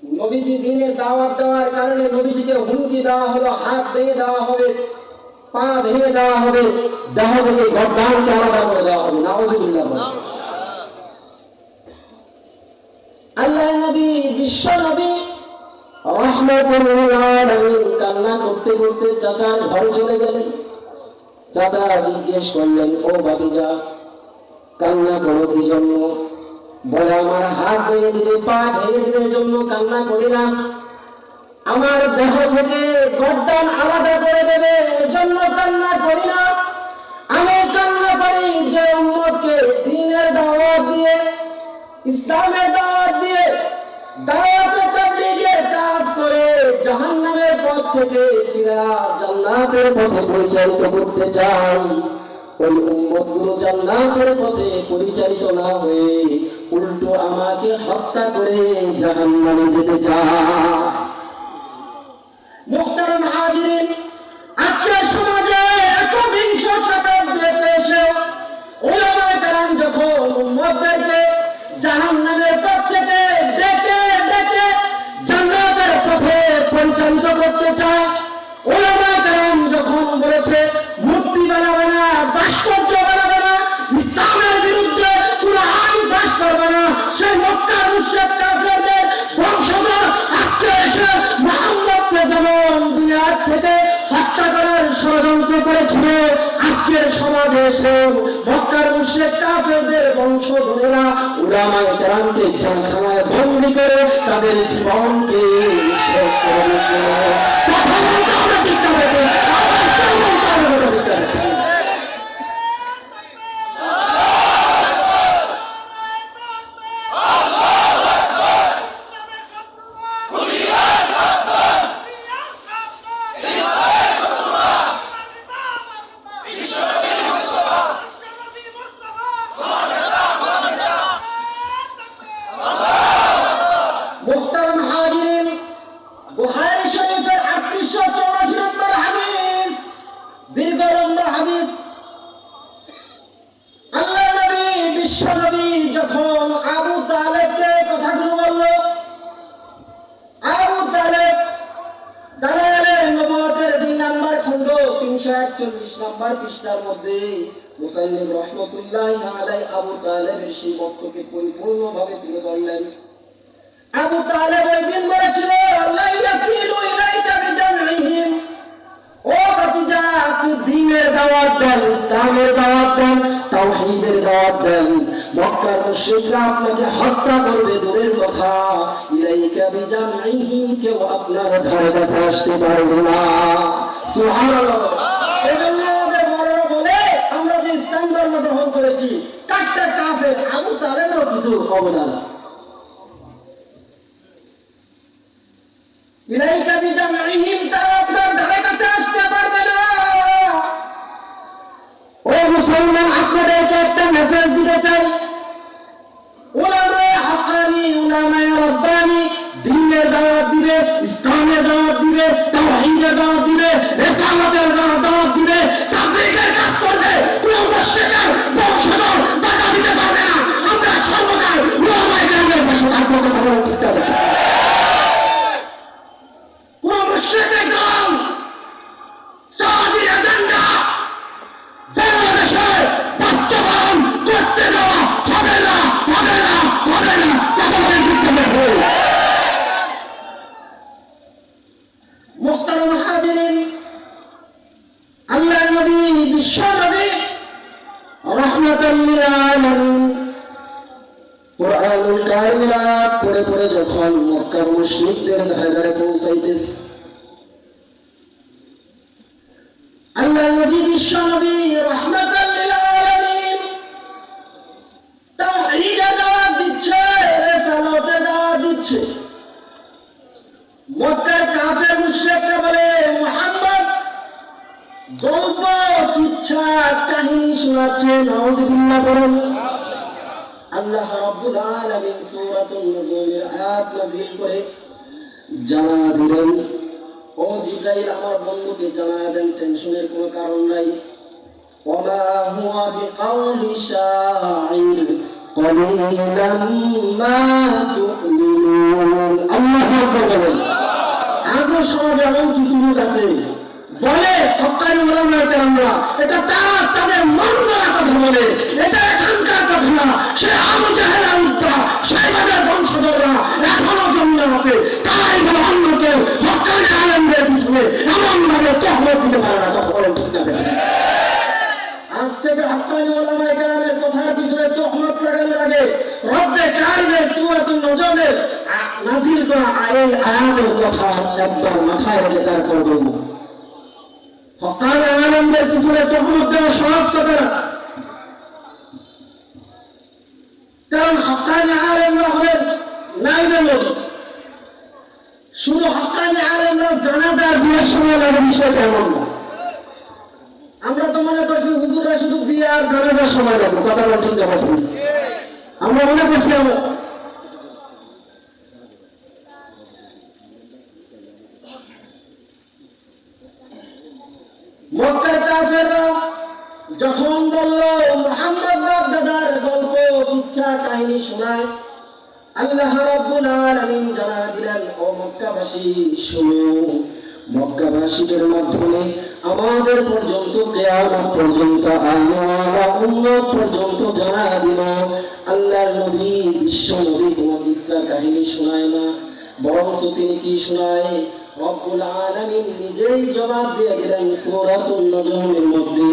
নবীজি দ্বীনের দাওয়াত দেওয়ার কারণে নবীজিকে হুমকি দেওয়া হলো, হাত ভেঙে দেওয়া হবে, পা ভেঙে দেওয়া হবে, দেহ থেকে গর্দানকে আলাদা করে দেওয়া হবে। নাউযুবিল্লাহ। আল্লাহর নবী, বিশ্ব নবী রাহমাতুল আলামিন কান্না করতে করতে চাচার ঘরে চলে গেলেন। চাচা জিজ্ঞেস করলেন, ও ভাতিজা, কান্না করো কি জন্য? বলে, আমার হাত ভেঙে দিলে, পা ভেঙে দিলে জন্য কান্না করি না, আমার দেহ থেকে গর্দান আলাদা করে দেবে এজন্য কান্না করি না। আমি কান্না করি যে উম্মতকে দ্বীনের দাওয়াত দিয়ে, ইসলামের দাওয়াত দিয়ে, দাওয়াতে তাবলীগের কাজ করে জাহান্নামের পথ থেকে ফিরা জান্নাতের পথে পরিচালিত করতে চাই। ওই উম্মতগুলো জান্নাতের পথে পরিচালিত না হয়ে উল্টো আমাকে হত্যা করে জাহান্নামে যেতে চায়। মুহতারাম হাজিরিন, আজকের সমাজে একবিংশ শতাব্দীতে এসে উলামায়ে কেরাম যখন উম্মতদেরকে জাহান্নামের পথ থেকে ডেকে ডেকে জান্নাতের পথে পরিচালিত করতে চায়, উলামায়ে কেরাম যখন বলেছে মূর্তি বানাবে না, ভাস্কর্য বানাবে না, ইসলামের বিরুদ্ধে কোনো আইন পাস করবে না, সেই মক্কার মুশরিক কাফেরদের বংশধর আজকে এসে মুহাম্মদকে যেমন দুনিয়া থেকে হত্যা করার ষড়যন্ত্র করেছিল, আজকের সমাজে এসে মক্কার মুশরিক কাফেরদের বংশধরেরা উলামায়ে কেরামকে জেলখানায় বন্দী করে তাদের জীবনকে শেষ করে দিচ্ছে। কথা বলতে হবে, ঠিক না? মুহতারাম হাজিরিন, বুখারী শরীফের 3884 নম্বর হাদিস, দীর্ঘ লম্বা হাদিস। আল্লাহর নবী, বিশ্ব নবী যখন আবু তালেবকে কথাগুলো বলল, আবু তালেব দালায়েলে নবুওয়াতের 2 নম্বর খণ্ড 341 নম্বর পৃষ্ঠার মধ্যে মুসান্নিফ রাহমাতুল্লাহি আলাইহি আবু তালেবের সেই বক্তব্যকে পরিপূর্ণভাবে তুলে ধরলেন। আবু তালেব ওই দিন বলেছিল, লা ইয়াসিলু ইলাইকা বিজামইহিম, ও ভাতিজা, আপনি দ্বীনের দাওয়াত দেন, ইসলামের দাওয়াত দেন, তাওহীদের দাওয়াত দেন, মক্কার মুশরিকরা আপনাকে হত্যা করবে দূরের কথা, ইলাইকা বিজামইহিম, কেউ আপনার ধারে কাছে আসতে পারবে না। সুবহানাল্লাহ। এজন্য আমাদের বড়রা বলে, আমরা যে ইসলাম ধর্ম গ্রহণ করেছি, কাটটা কাফের, আবু তালেবেরও কিছু অবদান আছে। ইলাইকা বিজামইহিম, তারা আপনার ধারে কাছে আসতে পারবে না। ও মুসলমান, আপনাদেরকে একটা মেসেজ দিতে চাই, উলামায়ে হাক্কানি, উলামায়ে রাব্বানি দ্বীনের দাওয়াত দিবে, ইসলামের দাওয়াত দিবে, তাওহীদের দাওয়াত দিবে, রিসালাতের দাওয়াত দিবে, তাবলীগের কাজ করবে। কোনো মুশরিকের বংশধর বাধা দিতে পারবে না। আমরা সর্বদা উলামায়ে কেরামের পাশে থাকবো। কথা বলেন, ঠিক না? মুশরিকের দল সাউদি এজেন্ডা বাংলাদেশে বাস্তবায়ন করতে দেওয়া হবে না, হবে না, হবে না। কথা বলেন, ঠিক না? মুহতারাম হাজিরিন, আল্লাহর নবী, বিশ্ব নবী রাহমাতুল লিল আলামিন কুরআনুল কারীমের আয়াত পড়ে পড়ে যখন মক্কার মুশরিকদের ধারে ধারে পৌঁছাইতেছে, আল্লাহর নবী, বিশ্ব নবী রাহমাতুল লিল আলামিন তাওহীদের দাওয়াত দিচ্ছে, রিসালাতের দাওয়াত দিচ্ছে। মক্কার কাফের মুশরিকরা বলে, মুহাম্মদ গল্প, কিচ্ছা, কাহিনী শোনাচ্ছে। নাউযুবিল্লাহ বলেন। আল্লাহ রাব্বুল আলামিন সূরাতুন নূরের আয়াত নাযিল করে জানা দিলেন, ও জিবরাইল, আমার বন্ধুকে জানায় দেন, টেনশনের কোনো কারণ নাই। ওমা হুয়া বিকাউলি শাইর কলিলাম মা তুমিনুন। আল্লাহু আমাদের সমাজে এমন কিছু লোক আছে বলে হক্কানি ওলামায়ে কেরামরা, এটা তারা তাদের মন গড়া কথা বলে, এটা এখানকার কথা না। সে আবু জাহেল উদ্দা সাইবাদের বংশধররা এখনো জমিনে আছে, তারাই বলে অন্য কেউ হক্কানি আলেমদের পিছনে এমন ভাবে তহমত দিতে পারে না। কথা বলেন ঠিক না? আজ থেকে হক্কানি ওলামায়ে কেরামের কথার পিছনে তহমত লাগানো লাগে। রব্বে কারিমের সূরাতুন নজমের নাযিল করা এই আয়াতের কথা একবার মাথায় রেখে তারপর বলবো। হক্কানি আলেমদের পিছনে তহমত দেওয়া সহজ কথা না, কারণ হক্কানি আলেমরা হলেন নাইবে নবী। শুধু হক্কানি আলেমরা জানাজার বিয়ের সময় লাগে বিষয়টা এমন না। আমরা তো মনে করছি হুজুররা শুধু বিয়ে আর জানাজার সময় লাগবে, কথা ঠিক না? আমরা মনে করছি মক্কার কাফেররা যখন বলল মুহাম্মদ বাপ-দাদার গল্প কিচ্ছা কাহিনী শোনায়, আল্লাহ রাব্বুল আলামিন জানা দিলেন, ও মক্কাবাসী শোনো, মক্কাবাসীদের মাধ্যমে আমাদের পর্যন্ত কিয়ামত পর্যন্ত আল্লাহ উম্মত পর্যন্ত জানা দিল আল্লাহর নবী বিশ্ব নবী কোনো কিচ্ছা কাহিনী শোনায় না, বরং তিনি কি শোনায়? রব্বুল আলামিন নিজেই জবাব দিয়ে দিলেন সূরাতুন নজমের মধ্যে,